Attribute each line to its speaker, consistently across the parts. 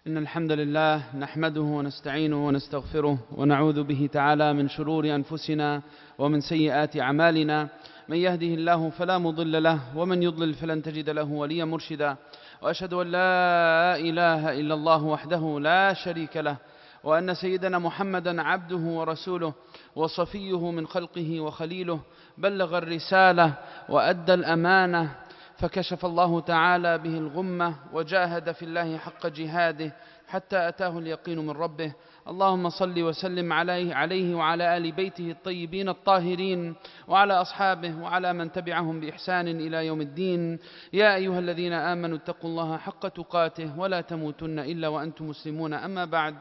Speaker 1: إن الحمد لله نحمده ونستعينه ونستغفره ونعوذ به تعالى من شرور أنفسنا ومن سيئات أعمالنا. من يهده الله فلا مضل له ومن يضلل فلن تجد له وليا مرشدا. وأشهد أن لا إله إلا الله وحده لا شريك له، وأن سيدنا محمدا عبده ورسوله وصفيه من خلقه وخليله، بلغ الرسالة وأدى الأمانة، فكشف الله تعالى به الغمة وجاهد في الله حق جهاده حتى أتاه اليقين من ربه. اللهم صل وسلم عليه وعلى آل بيته الطيبين الطاهرين وعلى أصحابه وعلى من تبعهم بإحسان إلى يوم الدين. يا أيها الذين آمنوا اتقوا الله حق تقاته ولا تموتن إلا وأنتم مسلمون. أما بعد.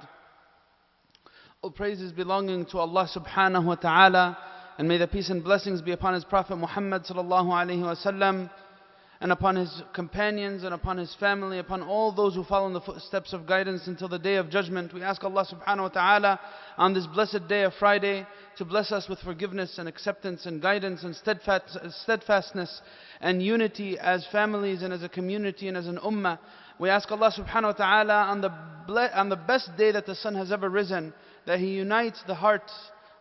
Speaker 1: All praises belonging to Allah subhanahu wa ta'ala, and may the peace and blessings be upon His Prophet Muhammad sallallahu alayhi wa sallam, and upon his companions, and upon his family, upon all those who follow in the footsteps of guidance until the day of judgment. We ask Allah subhanahu wa ta'ala on this blessed day of Friday to bless us with forgiveness and acceptance and guidance and steadfastness and unity as families and as a community and as an ummah. We ask Allah subhanahu wa ta'ala on the best day that the sun has ever risen, that He unites the hearts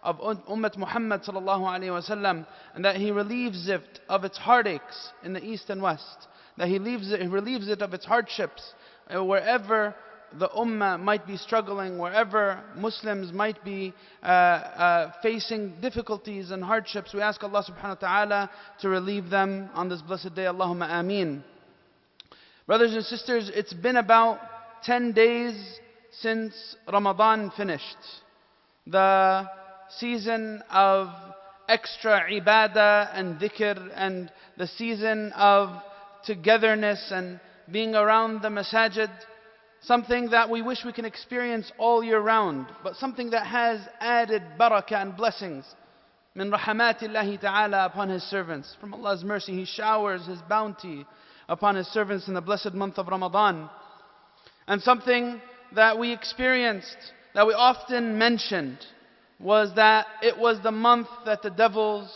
Speaker 1: of Ummat Muhammad sallallahu alayhi wa sallam, and that He relieves it of its heartaches in the east and west, that He relieves it of its hardships wherever the ummah might be struggling, wherever Muslims might be facing difficulties and hardships. We ask Allah subhanahu wa ta'ala to relieve them on this blessed day. Allahumma ameen. Brothers and sisters, it's been about 10 days since Ramadan finished. The season of extra ibadah and dhikr, and the season of togetherness and being around the masajid, something that we wish we can experience all year round, but something that has added barakah and blessings min rahmatillahi ta'ala upon His servants. From Allah's mercy, He showers His bounty upon His servants in the blessed month of Ramadan. And something that we experienced, that we often mentioned, was that it was the month that the devils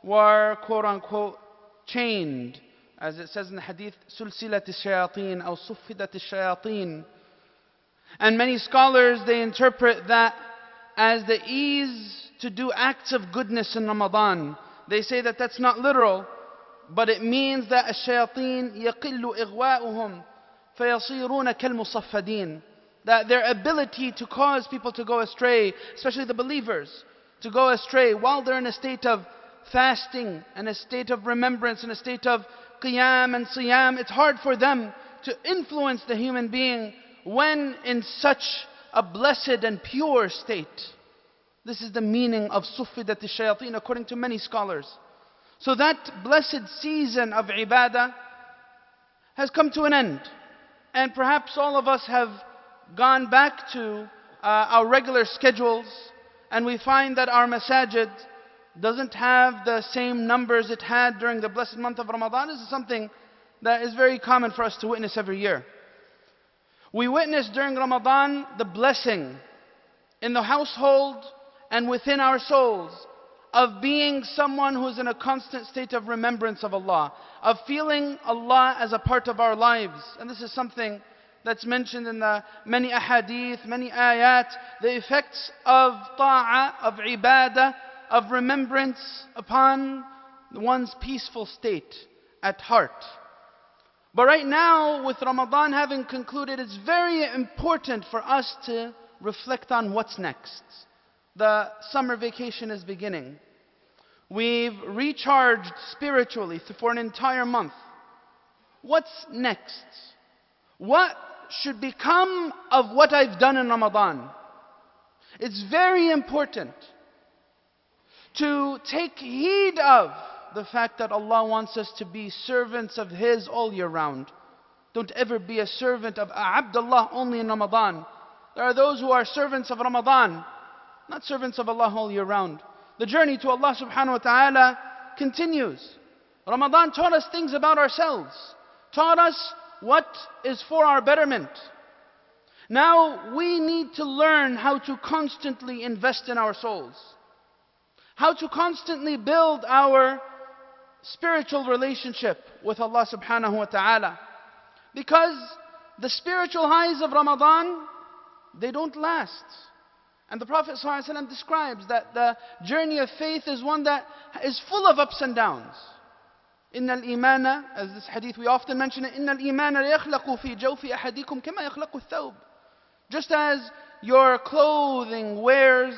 Speaker 1: were, quote unquote, chained. As it says in the hadith, سُلْسِلَةِ الشَّيَاطِينَ أو صُفِّدَةِ الشَّيَاطِينَ. And many scholars, they interpret that as the ease to do acts of goodness in Ramadan. They say that that's not literal, but it means that الشَّيَاطِينَ يَقِلُّ إِغْوَاؤُهُمْ فَيَصِيرُونَ كَالْمُصَفَّدِينَ. That their ability to cause people to go astray, especially the believers, to go astray while they're in a state of fasting, and a state of remembrance, and a state of qiyam and siyam, it's hard for them to influence the human being when in such a blessed and pure state. This is the meaning of suffidat al-shayateen according to many scholars. So that blessed season of ibadah has come to an end, and perhaps all of us have gone back to our regular schedules, and we find that our masajid doesn't have the same numbers it had during the blessed month of Ramadan. This is something that is very common for us to witness every year. We witness during Ramadan the blessing in the household and within our souls of being someone who's in a constant state of remembrance of Allah, of feeling Allah as a part of our lives. And this is something that's mentioned in the many ahadith, many ayat, the effects of ta'ah, of ibadah, of remembrance upon one's peaceful state at heart. But right now, with Ramadan having concluded, it's very important for us to reflect on what's next. The summer vacation is beginning. We've recharged spiritually for an entire month. What's next? What should become of what I've done in Ramadan? It's very important to take heed of the fact that Allah wants us to be servants of His all year round. Don't ever be a servant of Abdullah only in Ramadan. There are those who are servants of Ramadan, not servants of Allah all year round. The journey to Allah subhanahu wa ta'ala continues. Ramadan taught us things about ourselves, taught us what is for our betterment. Now we need to learn how to constantly invest in our souls, how to constantly build our spiritual relationship with Allah subhanahu wa ta'ala. Because the spiritual highs of Ramadan, they don't last. And the Prophet ﷺ describes that the journey of faith is one that is full of ups and downs. إن الإيمان, as this hadith we often mention it, إن الإيمان ليخلق في جوف أحدكم كما يخلق الثوب. Just as your clothing wears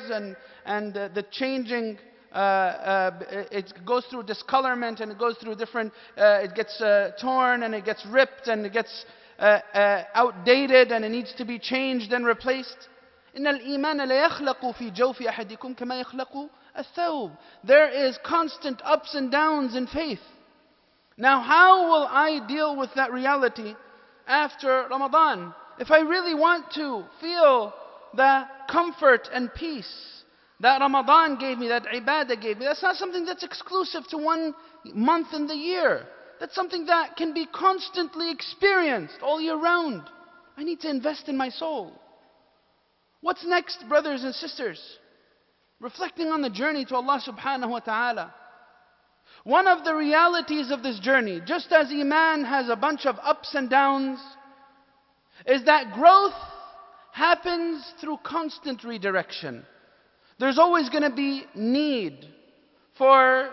Speaker 1: and the changing, it goes through discolorment and it goes through different, it gets torn and it gets ripped and it gets outdated and it needs to be changed and replaced. إن الإيمان ليخلق في جوف أحدكم كما يخلق الثوب. There is constant ups and downs in faith. Now how will I deal with that reality after Ramadan? If I really want to feel the comfort and peace that Ramadan gave me, that ibadah gave me, that's not something that's exclusive to one month in the year. That's something that can be constantly experienced all year round. I need to invest in my soul. What's next, brothers and sisters? Reflecting on the journey to Allah subhanahu wa ta'ala. One of the realities of this journey, just as Iman has a bunch of ups and downs, is that growth happens through constant redirection. There's always going to be need for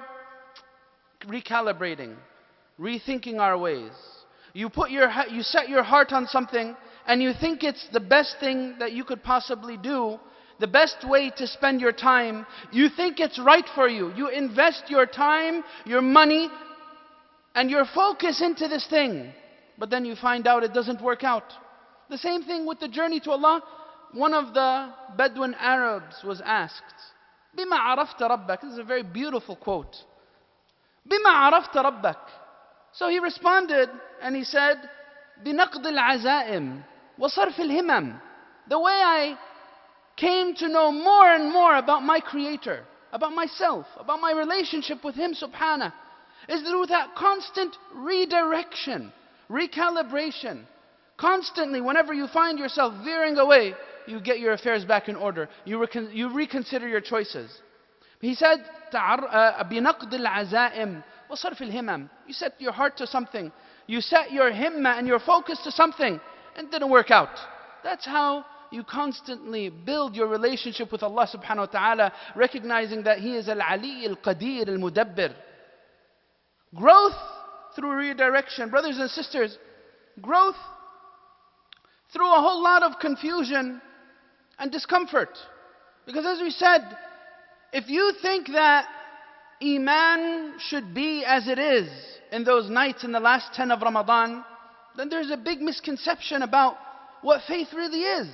Speaker 1: recalibrating, rethinking our ways. You set your heart on something and you think it's the best thing that you could possibly do, the best way to spend your time. You think it's right for you. You invest your time, your money, and your focus into this thing. But then you find out it doesn't work out. The same thing with the journey to Allah. One of the Bedouin Arabs was asked, بِمَا عَرَفْتَ رَبَّكَ. This is a very beautiful quote. بِمَا عَرَفْتَ رَبَّكَ. So he responded and he said, بِنَقْضِ الْعَزَائِمِ وَصَرْفِ الْهِمَمِ. The way I came to know more and more about my Creator, about myself, about my relationship with Him subhanahu, is through that constant redirection, recalibration. Constantly, whenever you find yourself veering away, you get your affairs back in order. You reconsider your choices. He said, بِنَقْضِ الْعَزَائِمِ وَصَرْفِ الْهِمَمِ. You set your heart to something. You set your himma and your focus to something, and it didn't work out. That's how you constantly build your relationship with Allah subhanahu wa ta'ala, recognizing that He is Al-Ali, Al-Qadir, Al-Mudabbir. Growth through redirection. Brothers and sisters, growth through a whole lot of confusion and discomfort. Because as we said, if you think that Iman should be as it is in those nights in the last 10 of Ramadan, then there's a big misconception about what faith really is.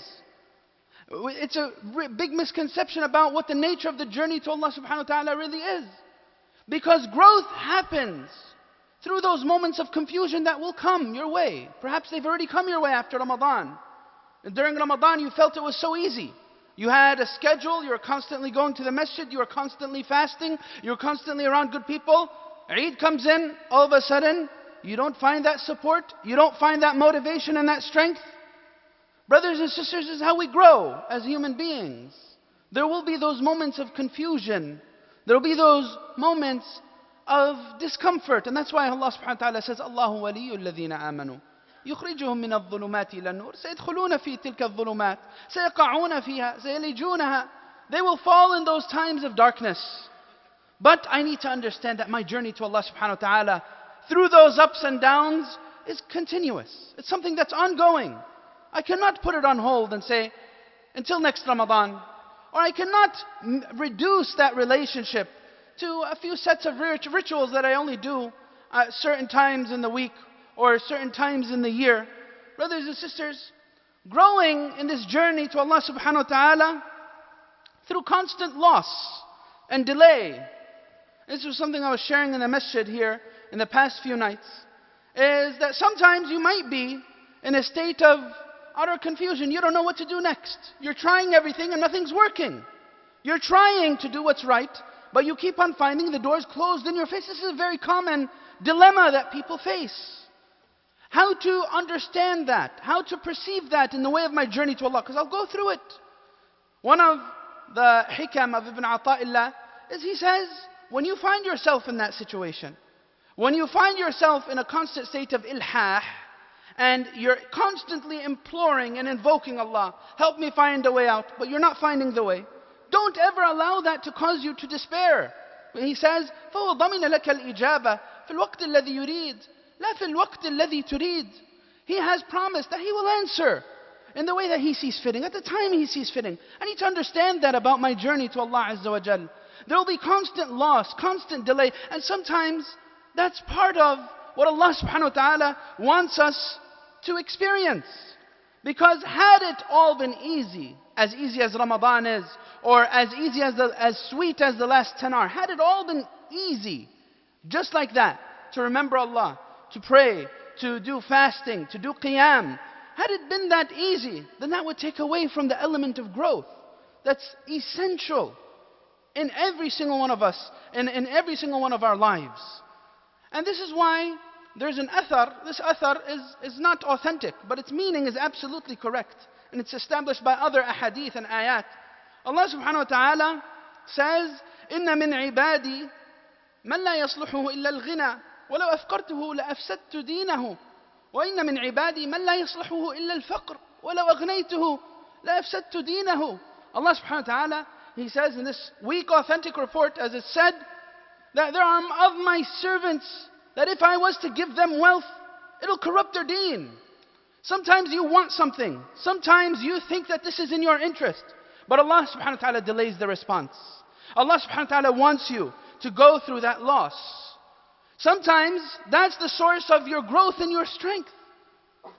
Speaker 1: It's a big misconception about what the nature of the journey to Allah subhanahu wa ta'ala really is. Because growth happens through those moments of confusion that will come your way. Perhaps they've already come your way after Ramadan. And during Ramadan you felt it was so easy. You had a schedule, you were constantly going to the masjid, you were constantly fasting, you were constantly around good people. Eid comes in, all of a sudden, you don't find that support, you don't find that motivation and that strength. Brothers and sisters, this is how we grow as human beings. There will be those moments of confusion. There will be those moments of discomfort. And that's why Allah subhanahu wa ta'ala says, Allahu waliyyu alladhina amanu. يخرجهم من الظلمات إلى النور سيدخلون في تلك الظلمات سيقعون فيها سيلجونها. They will fall in those times of darkness. But I need to understand that my journey to Allah subhanahu wa ta'ala through those ups and downs is continuous. It's something that's ongoing. I cannot put it on hold and say, until next Ramadan. Or I cannot reduce that relationship to a few sets of rituals that I only do at certain times in the week or certain times in the year. Brothers and sisters, growing in this journey to Allah subhanahu wa ta'ala through constant loss and delay. This was something I was sharing in the masjid here in the past few nights. Is that sometimes you might be in a state of utter confusion. You don't know what to do next. You're trying everything and nothing's working. You're trying to do what's right, but you keep on finding the doors closed in your face. This is a very common dilemma that people face. How to understand that? How to perceive that in the way of my journey to Allah? Because I'll go through it. One of the hikam of Ibn Ata'illah is he says, when you find yourself in that situation, when you find yourself in a constant state of ilhah, and you're constantly imploring and invoking Allah, help me find a way out, but you're not finding the way, don't ever allow that to cause you to despair. When He says, فَهُوَ ضَمِنَ لَكَ الْإِجَابَةِ فِي الْوَقْتِ الَّذِي يُرِيدُ لَا فِي الْوَقْتِ الَّذِي تُرِيدُ. He has promised that He will answer in the way that He sees fitting, at the time He sees fitting. I need to understand that about my journey to Allah Azza wa Jal. There will be constant loss, constant delay, and sometimes that's part of what Allah subhanahu wa ta'ala wants us to experience. Because had it all been easy as Ramadan is, or as easy as sweet as the last 10 hours, had it all been easy, just like that, to remember Allah, to pray, to do fasting, to do qiyam, had it been that easy, then that would take away from the element of growth that's essential in every single one of us, in every single one of our lives. And this is why there's an athar. This athar is not authentic, but its meaning is absolutely correct. And it's established by other ahadith and ayat. Allah subhanahu wa ta'ala says, إِنَّ مِنْ عِبَادِي مَنْ لَا يَصْلُحُهُ إِلَّا الْغِنَى وَلَوْ أَفْقَرْتُهُ لَأَفْسَدْتُ دِينَهُ وَإِنَّ مِنْ عِبَادِي مَنْ لَا يَصْلُحُهُ إِلَّا الْفَقْرُ وَلَوْ أَغْنَيْتُهُ لَأَفْسَدْتُ دِينَهُ. Allah subhanahu wa ta'ala, He says in this weak authentic report, as it said, that there are of my servants that if I was to give them wealth, it'll corrupt their deen. Sometimes you want something. Sometimes you think that this is in your interest. But Allah subhanahu wa ta'ala delays the response. Allah subhanahu wa ta'ala wants you to go through that loss. Sometimes that's the source of your growth and your strength.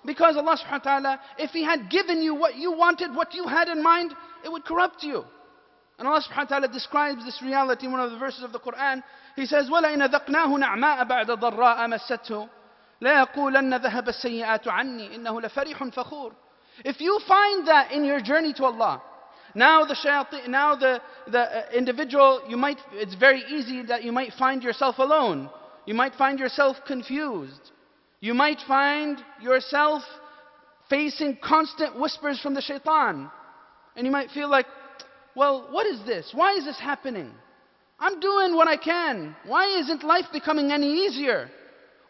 Speaker 1: Because Allah subhanahu wa ta'ala, if He had given you what you wanted, what you had in mind, it would corrupt you. And Allah subhanahu wa ta'ala describes this reality in one of the verses of the Quran. He says, وَلَئِنْ ذَقْنَاهُ نَعْمَاءَ بَعْدَ ضَرَّاءَ مَسَّتْهُ لَيَقُولَنَّ ذَهَبَ السَّيِّئَاتُ عَنِّي إِنَّهُ لَفَرِحٌ فَخُورٌ. If you find that in your journey to Allah, now the individual, it's very easy that you might find yourself alone. You might find yourself confused. You might find yourself facing constant whispers from the shaitan. And you might feel like, well, what is this? Why is this happening? I'm doing what I can. Why isn't life becoming any easier?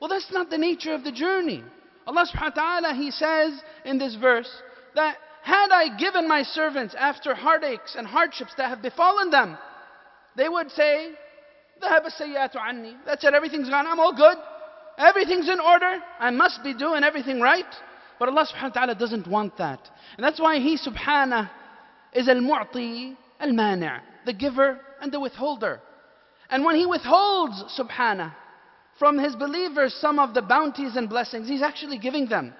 Speaker 1: Well, that's not the nature of the journey. Allah subhanahu wa ta'ala, He says in this verse that had I given my servants after heartaches and hardships that have befallen them, they would say, ذَهَبَ السَّيِّئَاتُ عَنِّي. That's it, everything's gone, I'm all good. Everything's in order. I must be doing everything right. But Allah subhanahu wa ta'ala doesn't want that. And that's why He subhanahu is al-mu'ti al-mani', the giver and the withholder. And when He withholds subhanahu from His believers some of the bounties and blessings, He's actually giving them.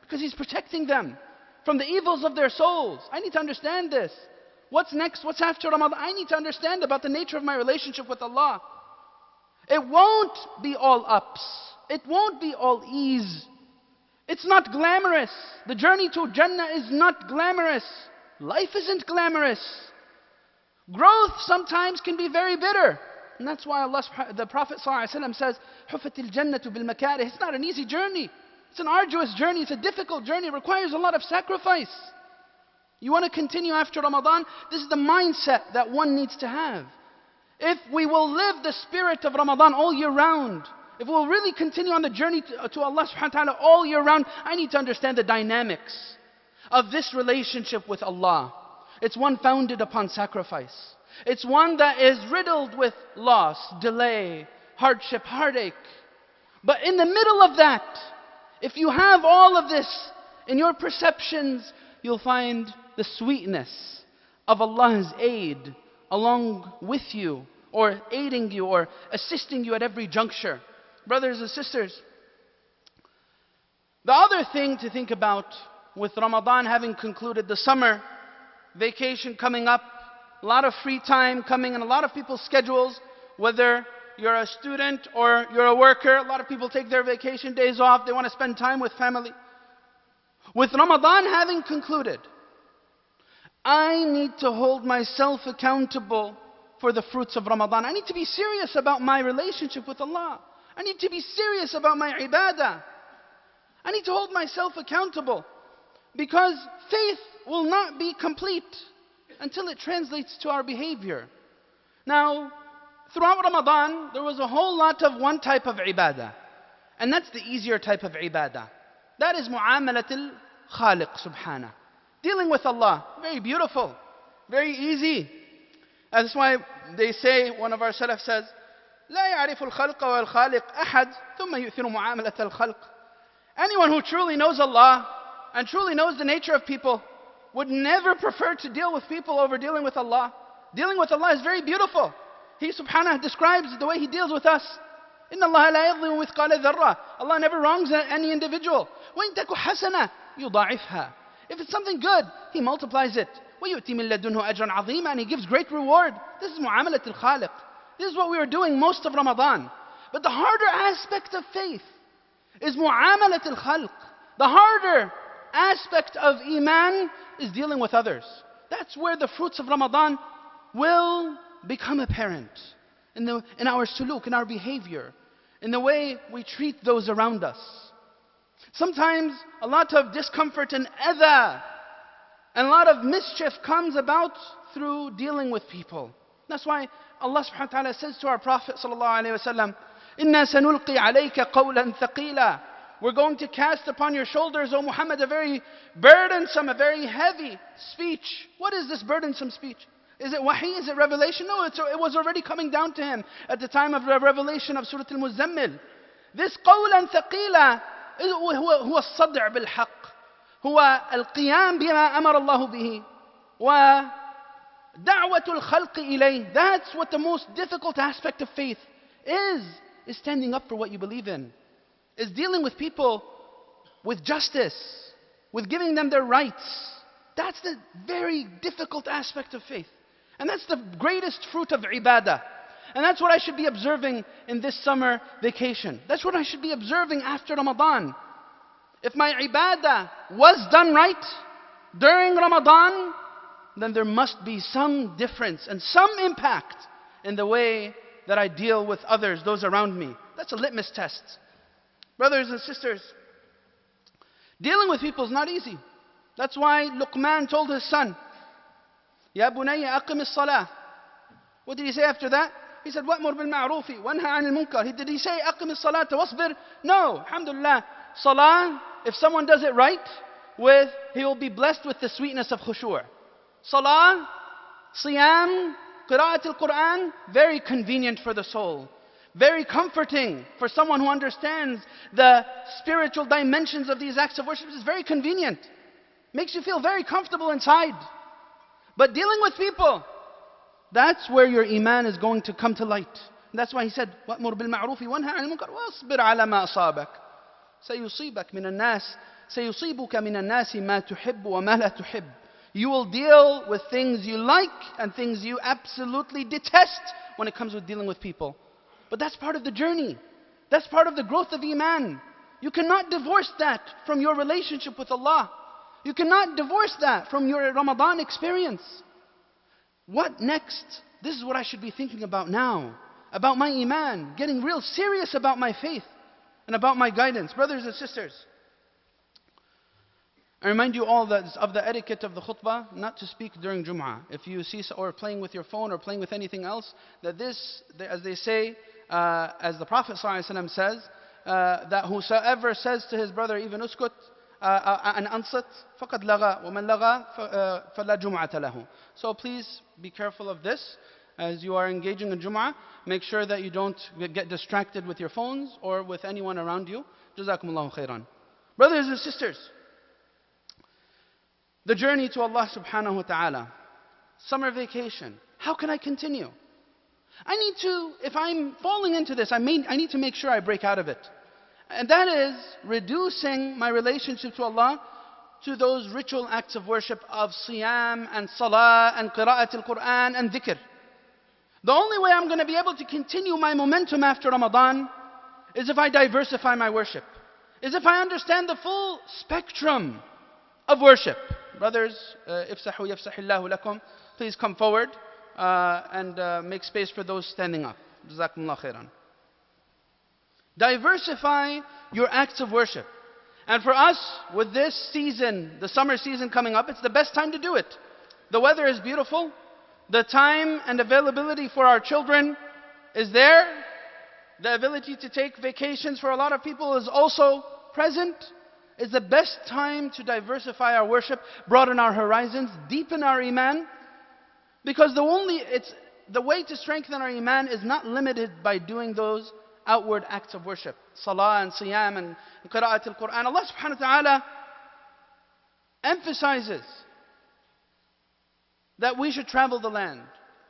Speaker 1: Because He's protecting them from the evils of their souls. I need to understand this. What's next? What's after Ramadan? I need to understand about the nature of my relationship with Allah. It won't be all ups. It won't be all ease. It's not glamorous. The journey to Jannah is not glamorous. Life isn't glamorous. Growth sometimes can be very bitter. And that's why the Prophet ﷺ says, حُفَتِ الْجَنَّةُ بِالْمَكَارِهِ. It's not an easy journey. It's an arduous journey. It's a difficult journey. It requires a lot of sacrifice. You want to continue after Ramadan? This is the mindset that one needs to have. If we will live the spirit of Ramadan all year round, if we'll really continue on the journey to Allah subhanahu wa ta'ala all year round, I need to understand the dynamics of this relationship with Allah. It's one founded upon sacrifice. It's one that is riddled with loss, delay, hardship, heartache. But in the middle of that, if you have all of this in your perceptions, you'll find the sweetness of Allah's aid along with you, or aiding you, or assisting you at every juncture. Brothers and sisters, the other thing to think about with Ramadan having concluded, the summer vacation coming up, a lot of free time coming in a lot of people's schedules, whether you're a student or you're a worker, a lot of people take their vacation days off, they want to spend time with family. With Ramadan having concluded, I need to hold myself accountable for the fruits of Ramadan. I need to be serious about my relationship with Allah. I need to be serious about my ibadah. I need to hold myself accountable, because faith will not be complete until it translates to our behavior. Now, throughout Ramadan, there was a whole lot of one type of ibadah. And that's the easier type of ibadah. That is mu'amalat al-Khaliq subhanahu. Dealing with Allah, very beautiful, very easy. And that's why they say, one of our salaf says, لا يعرف الخلق والخالق أحد ثم يؤثر معاملة الخلق. Anyone who truly knows Allah and truly knows the nature of people would never prefer to deal with people over dealing with Allah. Dealing with Allah is very beautiful. He subhanahu describes the way He deals with us. إن الله لا يظلم مثقال ذرة. Allah never wrongs any individual. وإن تك حسنة يضاعفها. If it's something good, He multiplies it. ويؤتي من لدنه أجرا عظيما, and He gives great reward. This is معاملة الخالق. This is what we were doing most of Ramadan. But the harder aspect of faith is معاملة الخلق. The harder aspect of Iman is dealing with others. That's where the fruits of Ramadan will become apparent. In our suluk, in our behavior, in the way we treat those around us. Sometimes a lot of discomfort and adha and a lot of mischief comes about through dealing with people. That's why Allah subhanahu wa ta'ala says to our Prophet sallallahu alayhi wa sallam, إِنَّا سَنُلْقِي عَلَيْكَ قَوْلًا ثَقِيلًا. We're going to cast upon your shoulders, O Muhammad, a very burdensome, a very heavy speech. What is this burdensome speech? Is it wahi? Is it revelation? No, it was already coming down to him at the time of the revelation of Surah Al-Muzammil. This قَوْلًا ثَقِيلًا هو الصدع بالحق. هو القيام بما أمر الله به. ودعوة الخلق إليه. That's what the most difficult aspect of faith is standing up for what you believe in. Is dealing with people with justice, with giving them their rights. That's the very difficult aspect of faith. And that's the greatest fruit of ibadah. And that's what I should be observing in this summer vacation. That's what I should be observing after Ramadan. If my ibadah was done right during Ramadan, then there must be some difference and some impact in the way that I deal with others, those around me. That's a litmus test. Brothers and sisters, dealing with people is not easy. That's why Luqman told his son, يَا بُنَيَّ أَقِمِ الصَّلَاةِ. What did he say after that? He said, وَأْمُرْ بِالْمَعْرُوفِ وَانْهَى عَنِ الْمُنْكَرِ. Did he say, أَقِمِ الصَّلَاةَ وَاصْبِرْ? No, alhamdulillah. Salah, if someone does it right, he will be blessed with the sweetness of khushu'. Salah, siyam, qira'at al-Quran, very convenient for the soul. Very comforting for someone who understands the spiritual dimensions of these acts of worship. It's very convenient. Makes you feel very comfortable inside. But dealing with people, that's where your iman is going to come to light. And that's why he said, وَأْمُرْ بِالْمَعْرُوفِ وَانْهَى عَنِ الْمُنْكَرِ وَاصْبِرْ عَلَى مَا أَصَابَكَ سَيُصِيبُكَ مِنَ النَّاسِ مَا تُحِبُّ وَمَا لَا تُحِبُّ. You will deal with things you like and things you absolutely detest when it comes with dealing with people. But that's part of the journey. That's part of the growth of Iman. You cannot divorce that from your relationship with Allah. You cannot divorce that from your Ramadan experience. What next? This is what I should be thinking about now. About my Iman. Getting real serious about my faith. And about my guidance. Brothers and sisters, I remind you all that of the etiquette of the khutbah, not to speak during Jum'ah. If you see, or playing with your phone or playing with anything else, that this, as they say, as the Prophet ﷺ says, that whosoever says to his brother, even uskut, an ansat, faqad laga, wa man laga, fala jum'ata lahu. So please be careful of this. As you are engaging in Jum'ah, make sure that you don't get distracted with your phones or with anyone around you. Jazakumullahu khairan. Brothers and sisters, the journey to Allah subhanahu wa ta'ala, summer vacation, how can I continue? I need to, if I'm falling into this, I need to make sure I break out of it. And that is reducing my relationship to Allah to those ritual acts of worship of siyam and salah and qira'at al-Quran and dhikr. The only way I'm going to be able to continue my momentum after Ramadan is if I diversify my worship. Is if I understand the full spectrum of worship. Brothers, ifsahu yafsahillahu lakum. Please come forward and make space for those standing up. Jazakumullah khairan. Diversify your acts of worship. And for us, with this season, the summer season coming up, it's the best time to do it. The weather is beautiful. The time and availability for our children is there. The ability to take vacations for a lot of people is also present. is the best time to diversify our worship, broaden our horizons, deepen our iman. Because the way to strengthen our iman is not limited by doing those outward acts of worship. Salah and Siyam and Qira'at al-Quran. Allah subhanahu wa ta'ala emphasizes that we should travel the land,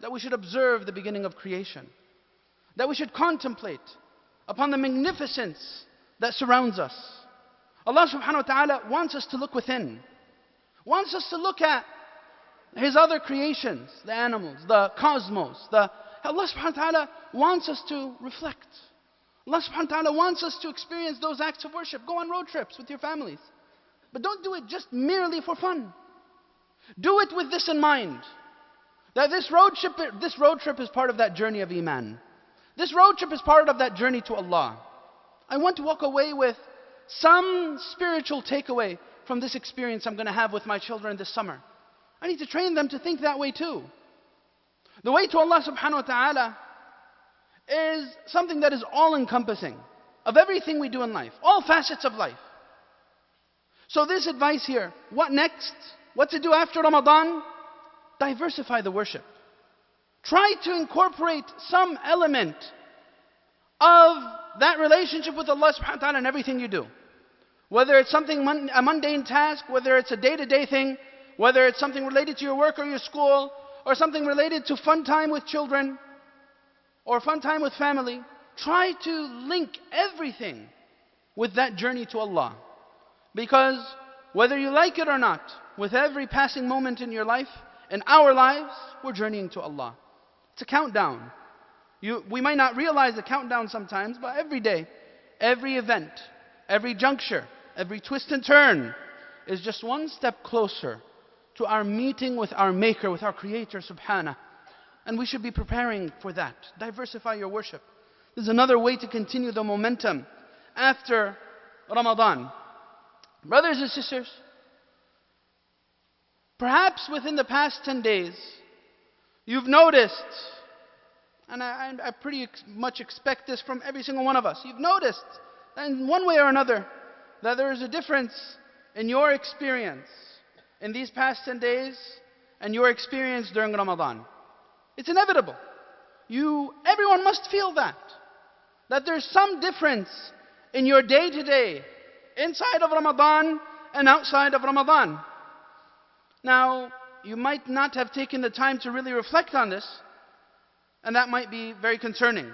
Speaker 1: that we should observe the beginning of creation, that we should contemplate upon the magnificence that surrounds us. Allah subhanahu wa ta'ala wants us to look within, wants us to look at His other creations, the animals, the cosmos. Allah subhanahu wa ta'ala wants us to reflect. Allah subhanahu wa ta'ala wants us to experience those acts of worship. Go on road trips with your families. But don't do it just merely for fun. Do it with this in mind, that this road trip is part of that journey of Iman. This road trip is part of that journey to Allah. I want to walk away with some spiritual takeaway from this experience I'm going to have with my children this summer. I need to train them to think that way too. The way to Allah subhanahu wa ta'ala is something that is all-encompassing of everything we do in life, all facets of life. So this advice here, what next? What to do after Ramadan? Diversify the worship. Try to incorporate some element of that relationship with Allah subhanahu wa ta'ala in everything you do. Whether it's something, a mundane task, whether it's a day-to-day thing, whether it's something related to your work or your school, or something related to fun time with children, or fun time with family. Try to link everything with that journey to Allah. Because whether you like it or not, with every passing moment in your life, in our lives, we're journeying to Allah. It's a countdown. We might not realize the countdown sometimes, but every day, every event, every juncture, every twist and turn is just one step closer to our meeting with our Maker, with our Creator, Subhanahu. And we should be preparing for that. Diversify your worship. This is another way to continue the momentum after Ramadan. Brothers and sisters, perhaps within the past 10 days, you've noticed, and I pretty much expect this from every single one of us, you've noticed that in one way or another, that there is a difference in your experience in these past 10 days and your experience during Ramadan. It's inevitable. Everyone must feel that there's some difference in your day-to-day, inside of Ramadan and outside of Ramadan. Now, you might not have taken the time to really reflect on this, and that might be very concerning,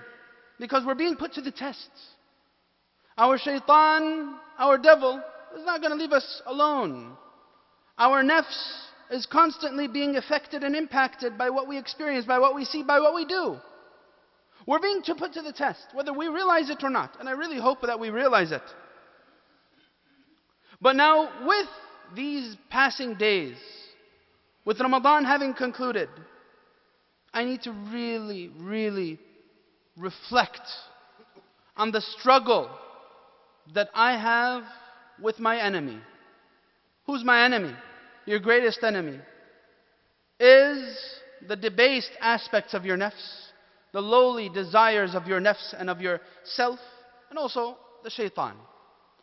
Speaker 1: because we're being put to the test. Our shaitan, our devil, is not going to leave us alone. Our nafs is constantly being affected and impacted by what we experience, by what we see, by what we do. We're being put to the test, whether we realize it or not. And I really hope that we realize it. But now, with these passing days, with Ramadan having concluded, I need to really, really reflect on the struggle that I have with my enemy. Who's my enemy? Your greatest enemy is the debased aspects of your nafs, the lowly desires of your nafs and of your self, and also the shaitan.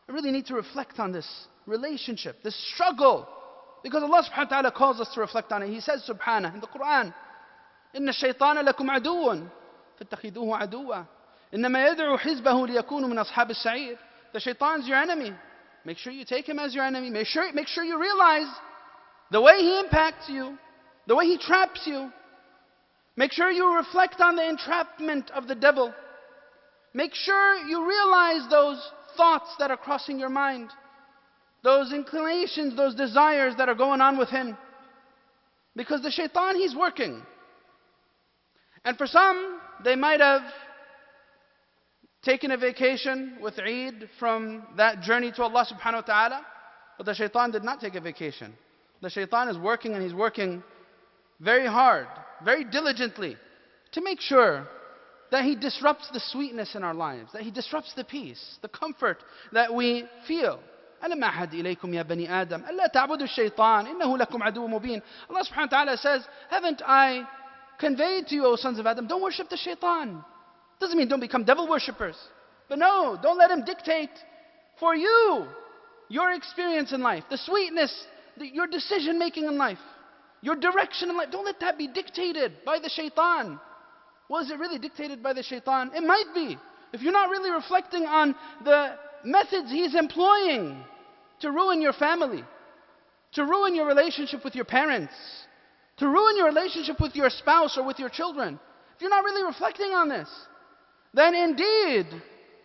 Speaker 1: I really need to reflect on this relationship, this struggle, because Allah subhanahu wa ta'ala calls us to reflect on it. He says subhanahu in the Quran, إِنَّ الشَّيْطَانَ لَكُمْ عَدُوٌ فَاتَّخِذُوهُ عَدُوًّا إِنَّمَا يَدْعُو حِزْبَهُ لِيَكُونُوا مِنْ أَصْحَابِ السَّعِيرِ. The shaitan's your enemy. Make sure you take him as your enemy. Make sure you realize the way he impacts you, the way he traps you. Make sure you reflect on the entrapment of the devil. Make sure you realize those thoughts that are crossing your mind, those inclinations, those desires that are going on with him. Because the shaitan, he's working. And for some, they might have taken a vacation with Eid from that journey to Allah subhanahu wa ta'ala. But the shaitan did not take a vacation. The shaitan is working, and he's working very hard, very diligently, to make sure that he disrupts the sweetness in our lives, that he disrupts the peace, the comfort that we feel. أَلَمْ أَعْهَدْ إِلَيْكُمْ يَا بَنِي آدَمَ أَلَّا تَعْبُدُوا الشَّيْطَانَ إِنَّهُ لَكُمْ عَدُوٌّ مُبِينٌ. Allah subhanahu wa ta'ala says, haven't I conveyed to you, O sons of Adam, don't worship the shaitan. Doesn't mean don't become devil worshippers. But no, don't let him dictate for you your experience in life, the sweetness, your decision making in life, your direction in life, don't let that be dictated by the shaitan. Well, is it really dictated by the shaitan? It might be. If you're not really reflecting on the methods he's employing to ruin your family, to ruin your relationship with your parents, to ruin your relationship with your spouse or with your children, if you're not really reflecting on this, then indeed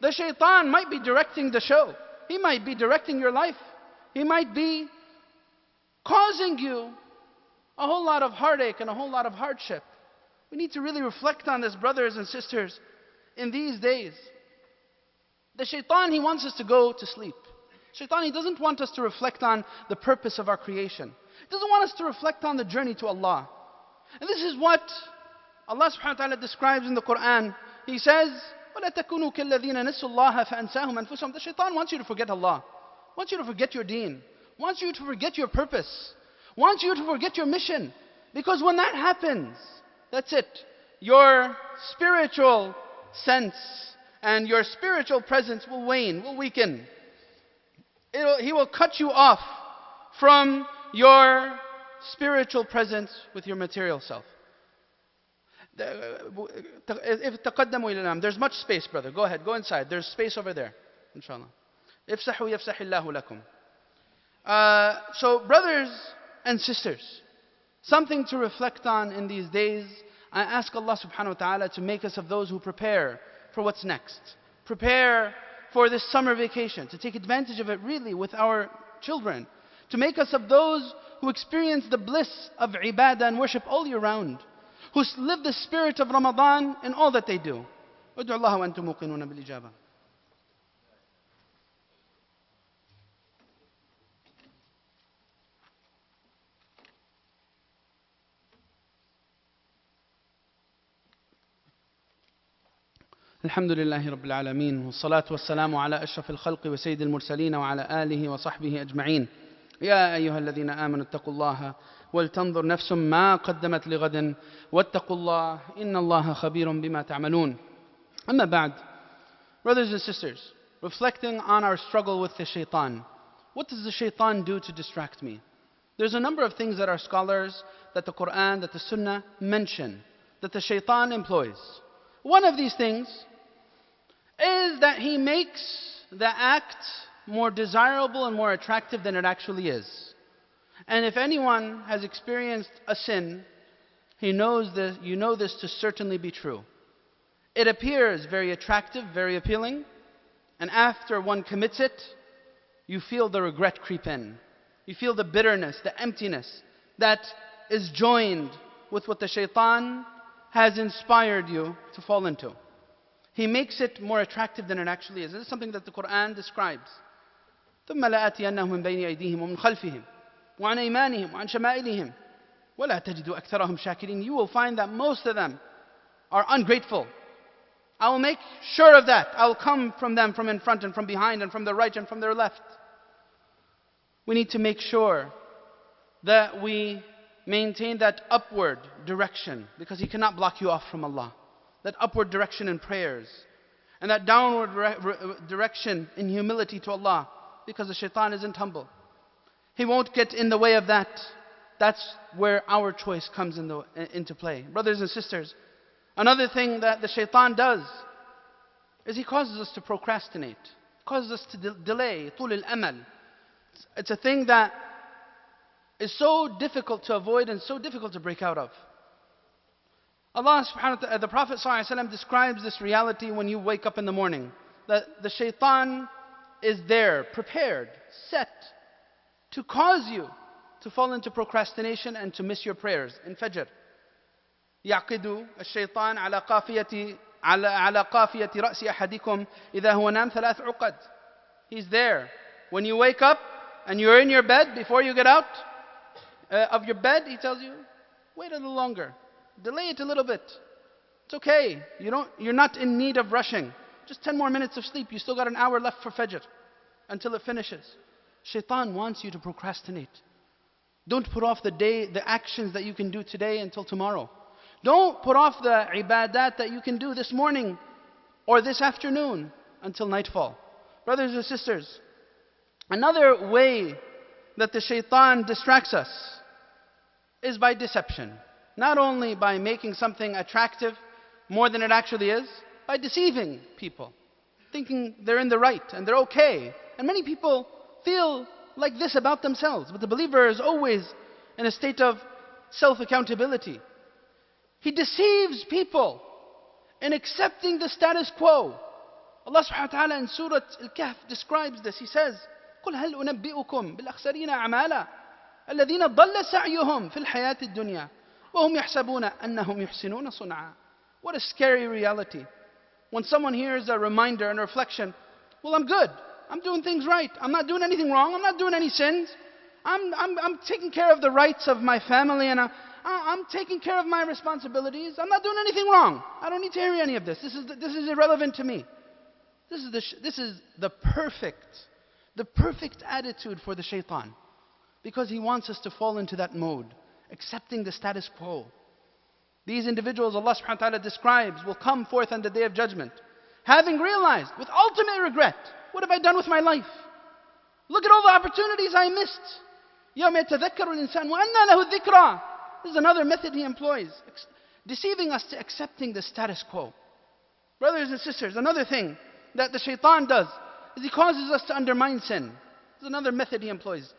Speaker 1: the shaitan might be directing the show. He might be directing your life. He might be causing you a whole lot of heartache and a whole lot of hardship. We need to really reflect on this, brothers and sisters, in these days. The shaitan, he wants us to go to sleep. Shaitan, he doesn't want us to reflect on the purpose of our creation. He doesn't want us to reflect on the journey to Allah. And this is what Allah subhanahu wa ta'ala describes in the Quran. He says, وَلَا تَكُونُوا كَالَّذِينَ نَسُوا اللَّهَ فَأَنْسَاهُمْ أَنفُسَهُمْ. The shaitan wants you to forget Allah, wants you to forget your deen, wants you to forget your purpose, wants you to forget your mission. Because when that happens, that's it. Your spiritual sense and your spiritual presence will wane, will weaken. He will cut you off from your spiritual presence with your material self. There's much space, brother. Go ahead, go inside. There's space over there, inshallah. Ifsahu yafsahillahu lakum. So, brothers and sisters, something to reflect on in these days. I ask Allah subhanahu wa ta'ala to make us of those who prepare for what's next. Prepare for this summer vacation, to take advantage of it really with our children. To make us of those who experience the bliss of ibadah and worship all year round. Who live the spirit of Ramadan in all that they do. ادعوا الله وأنتم موقنون بالإجابة. الحمد لله رب العالمين والصلاة والسلام على أشرف الخلق وسيد المرسلين وعلى آله وصحبه أجمعين. يا أيها الذين آمنوا اتقوا الله ولتنظر نفس ما قدمت لغد واتقوا الله إن الله خبير بما تعملون. أما بعد, brothers and sisters, reflecting on our struggle with the shaitan. What does the shaitan do to distract me? There's a number of things that our scholars, that the Quran, that the Sunnah mention, that the shaitan employs. One of these things is that he makes the act more desirable and more attractive than it actually is. And if anyone has experienced a sin, he knows this, you know this to certainly be true. It appears very attractive, very appealing, and after one commits it, you feel the regret creep in. You feel the bitterness, the emptiness that is joined with what the shaitan has inspired you to fall into. He makes it more attractive than it actually is. This is something that the Quran describes. ثُمَّ لَآتِيَنَّهُمْ مِنْ بَيْنِ أَيْدِيهِمْ وَمِنْ خَلْفِهِمْ وَعَنْ أَيْمَانِهِمْ وَعَنْ شَمَائِلِهِمْ وَلَا تَجِدُ أَكْثَرَهُمْ شَاكِرِينَ. You will find that most of them are ungrateful. I will make sure of that. I will come from them from in front and from behind and from the right and from their left. We need to make sure that we maintain that upward direction, because He cannot block you off from Allah. That upward direction in prayers and that downward direction in humility to Allah, because the shaitan isn't humble. He won't get in the way of that. That's where our choice comes into play. Brothers and sisters, another thing that the shaitan does is he causes us to procrastinate, causes us to delay, طول الأمل. It's a thing that is so difficult to avoid and so difficult to break out of. Allah subhanahu wa ta'ala, the Prophet sallallahu alaihi wasallam describes this reality when you wake up in the morning. That the shaitan is there, prepared, set to cause you to fall into procrastination and to miss your prayers in Fajr. يعقد الشيطان على قافية رأس أحدكم إذا هو نام 3 عقد. He's there. When you wake up and you're in your bed, before you get out of your bed, he tells you, wait a little longer. Delay it a little bit. It's okay. You're not in need of rushing. Just 10 more minutes of sleep. You still got an hour left for Fajr until it finishes. Shaitan wants you to procrastinate. Don't put off the actions that you can do today until tomorrow. Don't put off the ibadat that you can do this morning or this afternoon until nightfall. Brothers and sisters, Another way that the shaitan distracts us is by deception. Not only by making something attractive more than it actually is, by deceiving people, thinking they're in the right and they're okay. And many people feel like this about themselves, but the believer is always in a state of self-accountability. He deceives people in accepting the status quo. Allah subhanahu wa ta'ala in Surah Al-Kahf describes this. He says, قُلْ هَلْ أُنَبِّئُكُمْ بِالْأَخْسَرِينَ أَعْمَالًا الَّذِينَ ضَلَّ سَعْيُهُمْ فِي الْحَيَاةِ الدُّنْيَا وَهُمْ يَحْسَبُونَ أَنَّهُمْ يُحْسِنُونَ صُنْعًا. What a scary reality. When someone hears a reminder and a reflection, well, I'm good. I'm doing things right. I'm not doing anything wrong. I'm not doing any sins. I'm taking care of the rights of my family, and I'm taking care of my responsibilities. I'm not doing anything wrong. I don't need to hear any of this. This is irrelevant to me. This is the perfect attitude for the shaitan, because he wants us to fall into that mode, accepting the status quo. These individuals Allah subhanahu wa ta'ala describes will come forth on the Day of Judgment, having realized with ultimate regret, what have I done with my life? Look at all the opportunities I missed. يَوْمَ يَتَذَكَّرُ الْإِنسَانُ وَأَنَّى لَهُ الذِّكْرَى. This is another method he employs, deceiving us to accepting the status quo. Brothers and sisters, another thing that the shaitan does is he causes us to undermine sin. This is another method he employs.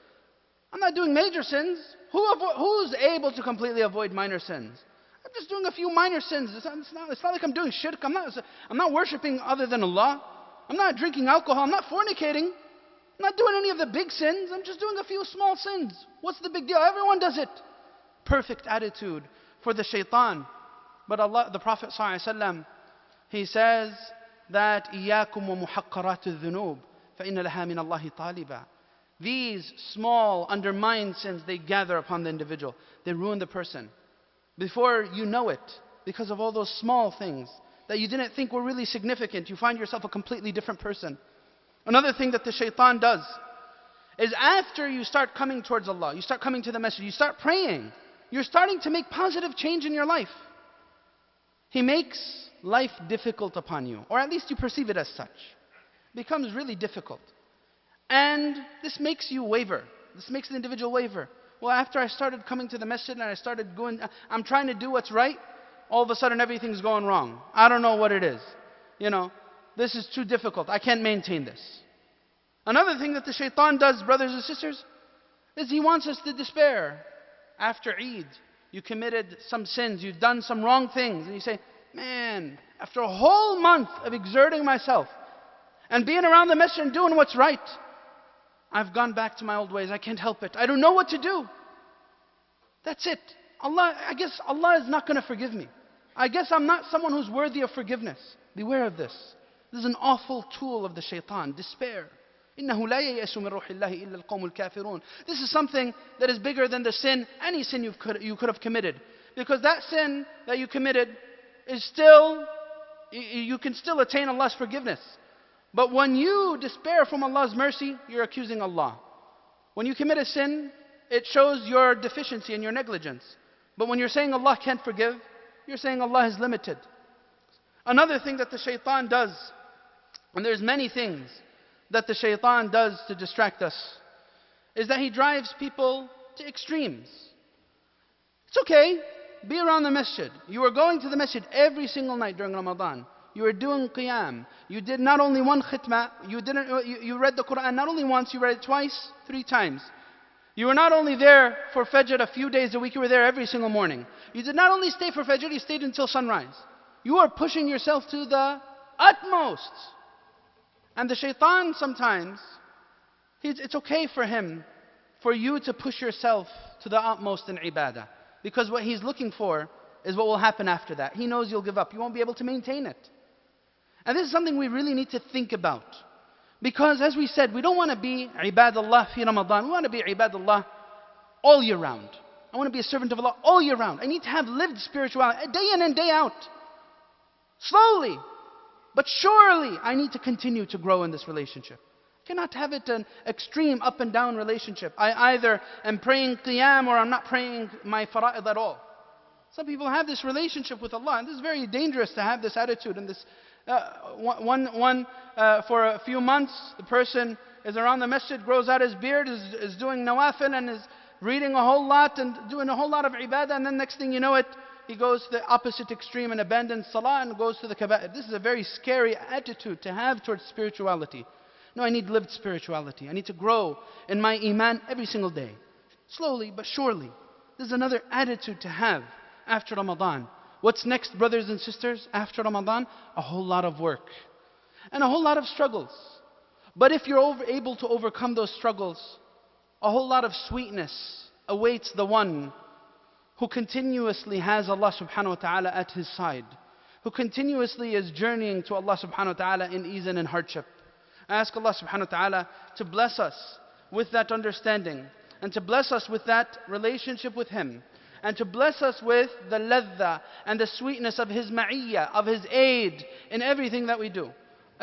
Speaker 1: I'm not doing major sins. Who's able to completely avoid minor sins? I'm just doing a few minor sins. It's not like I'm doing shirk. I'm not worshipping other than Allah. I'm not drinking alcohol. I'm not fornicating. I'm not doing any of the big sins. I'm just doing a few small sins. What's the big deal? Everyone does it. Perfect attitude for the shaitan. But Allah, the Prophet ﷺ, he says that إِيَّاكُمْ وَمُحَقَّرَاتُ الذُّنُوبِ فَإِنَّ لَهَا مِنَ اللَّهِ طَالِبًا. These small undermined sins, they gather upon the individual. They ruin the person. Before you know it, because of all those small things that you didn't think were really significant, you find yourself a completely different person. Another thing that the shaitan does is after you start coming towards Allah, you start coming to the masjid, you start praying, you're starting to make positive change in your life. He makes life difficult upon you, or at least you perceive it as such. It becomes really difficult. And this makes you waver. This makes the individual waver. Well, after I started coming to the masjid and I started going, I'm trying to do what's right, all of a sudden everything's going wrong. I don't know what it is. This is too difficult. I can't maintain this. Another thing that the shaitan does, brothers and sisters, is he wants us to despair. After Eid, you committed some sins, you've done some wrong things, and you say, man, after a whole month of exerting myself and being around the masjid and doing what's right, I've gone back to my old ways. I can't help it. I don't know what to do. That's it. I guess Allah is not going to forgive me. I guess I'm not someone who's worthy of forgiveness. Beware of this. This is an awful tool of the shaitan, despair. إِنَّهُ لَا يَيْأَسُ مِنْ رُوحِ اللَّهِ إِلَّا الْقَوْمُ الْكَافِرُونَ. This is something that is bigger than the sin, any sin you could have committed. Because that sin that you committed is still, you can still attain Allah's forgiveness. But when you despair from Allah's mercy, you're accusing Allah. When you commit a sin, it shows your deficiency and your negligence. But when you're saying Allah can't forgive, you're saying Allah is limited. Another thing that the shaitan does, and there's many things that the shaitan does to distract us, is that he drives people to extremes. It's okay, be around the masjid. You are going to the masjid every single night during Ramadan. You were doing qiyam. You did not only one khitmah, you read the Quran not only once, you read it twice, 3 times. You were not only there for Fajr a few days a week, you were there every single morning. You did not only stay for Fajr, you stayed until sunrise. You are pushing yourself to the utmost. And the shaitan sometimes, it's okay for him, for you to push yourself to the utmost in ibadah. Because what he's looking for is what will happen after that. He knows you'll give up. You won't be able to maintain it. And this is something we really need to think about. Because as we said, we don't want to be ibadallah fi Ramadan. We want to be ibadallah all year round. I want to be a servant of Allah all year round. I need to have lived spirituality day in and day out. Slowly, but surely, I need to continue to grow in this relationship. I cannot have it an extreme up and down relationship. I either am praying qiyam or I'm not praying my fara'id at all. Some people have this relationship with Allah, and this is very dangerous to have this attitude. And this, for a few months, the person
Speaker 2: is around the masjid, grows out his beard, is doing nawafil and is reading a whole lot and doing a whole lot of ibadah, and then next thing you know it, he goes to the opposite extreme and abandons salah and goes to the kaba'ir. This is a very scary attitude to have towards spirituality. No, I need lived spirituality. I need to grow in my iman every single day. Slowly but surely. This is another attitude to have after Ramadan. What's next, brothers and sisters, after Ramadan? A whole lot of work. And a whole lot of struggles. But if you're able to overcome those struggles, a whole lot of sweetness awaits the one who continuously has Allah subhanahu wa ta'ala at his side, who continuously is journeying to Allah subhanahu wa ta'ala in ease and in hardship. I ask Allah subhanahu wa ta'ala to bless us with that understanding, and to bless us with that relationship with Him, and to bless us with the ladha and the sweetness of His ma'iyyah, of His aid in everything that we do.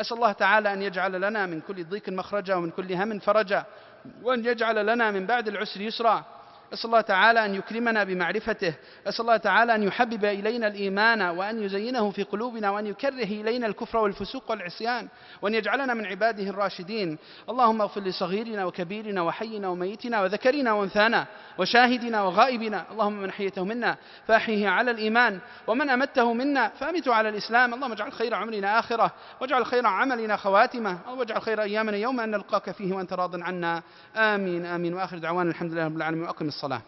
Speaker 2: أسأل الله تعالى أن يجعل لنا من كل ضيق مخرجا ومن كل هم فرجا وأن يجعل لنا من بعد العسر يسرا. أسأل الله تعالى أن يكرمنا بمعرفته. أسأل الله تعالى أن يحبب إلينا الإيمان وأن يزينه في قلوبنا وأن يكره إلينا الكفر والفسوق والعصيان وأن يجعلنا من عباده الراشدين. اللهم اغفر لصغيرنا وكبيرنا وحينا وميتنا وذكرنا وأنثانا وشاهدنا وغائبنا. اللهم من حيته منا فأحيه على الإيمان ومن أمته منا فأمته على الإسلام. اللهم اجعل خير عمرنا آخرة واجعل خير عملنا خواتمة واجعل خير أيامنا يوم أن نلقاك فيه وأنت راض عنا. آمين آمين. وآخر دعوانا الحمد لله رب العالمين وأقم الصلاة.